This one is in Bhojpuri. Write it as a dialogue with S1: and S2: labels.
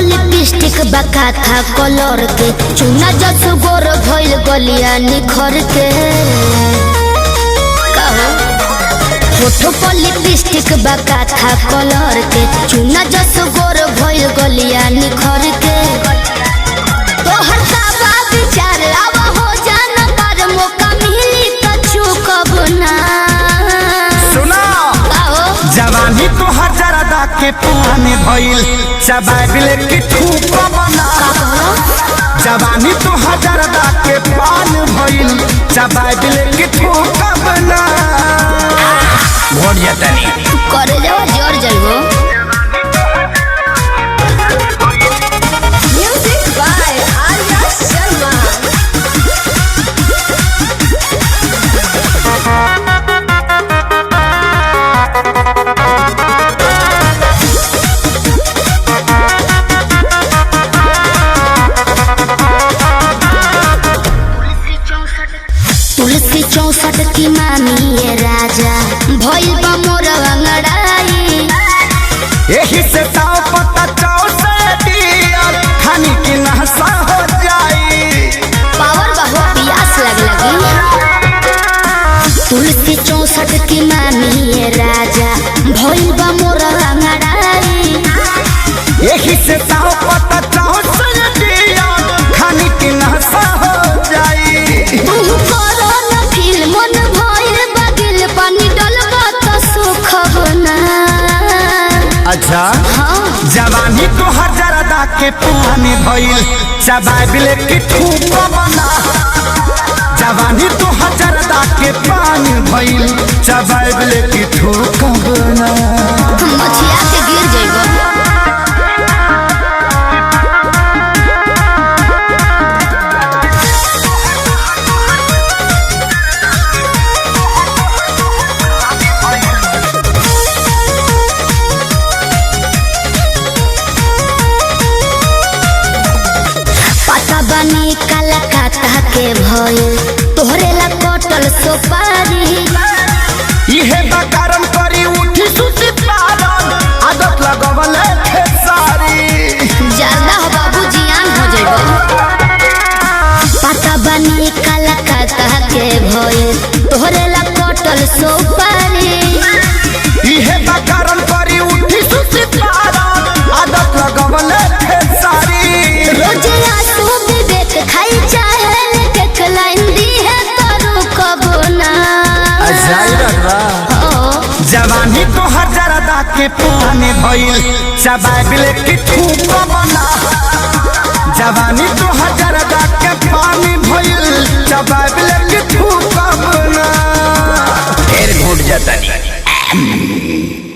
S1: लिपस्टिक बका था कलर के चुना जस गोर भइल गलिया निखर के होठो पर लिपस्टिक बका था कलर के चुना जस गोर भइल गलिया निखर के तोहर साबा विचार आवा हो जाना पर मौका मिली त चुकब ना
S2: सुना जवानी तो हजारदा के पानी भइल चबाइल के ठूक बना जवानी तो हजारदा के पान भइल चबाइल के ठूक बना घोड़ जतनी
S1: करे जाओ जोर जाइबो म्यूजिक बाय आर्या शर्मा तुलसी 64 की मामी ये राजा भइल बा मोर अंगड़ाई
S2: यही से ताव पता चाव से दिया खानी की नहसा हो जाई
S1: पावर बहु प्यास लगी तुलसी 64 की मामी ये राजा भइल बा मोर अंगड़ाई
S2: यही से ताव पता चाव से दिया खानी की नहसा हो जाई
S1: तू करो न फील मन भइल बगिल पानी डलबा त सुख बना
S2: अच्छा
S1: हाँ
S2: जवानी तो हजारदा के पानी भइल चबाइल के ठूक बना जवानी तो हजारदा के पानी भइल चबाइल के ठूक बना
S1: मछिया के गिर जाइबो बनी कलकत्ता के भइल तोहरे ला कटल सोपारी
S2: इहे बकारम करी उठी सुती पारन आदत लगवल खेसारी
S1: ज्यादा हो बाबू जियान हो जाइबो पता बनी कलकत्ता के भइल तोहरे ला कटल सोपारी
S2: इहे बकारम करी उठी सुती पारन आदत लगवल खेसारी
S1: रोज आंसू विवेक खाई चाहे देख लाइन दी है करू कबो ना
S2: जवानी तो हजारदा के पानी भइल चबाइल के ठूक बना जवानी तो हजारदा के पानी भइल चबाइल के ठूक बना फिर घुट जाता नहीं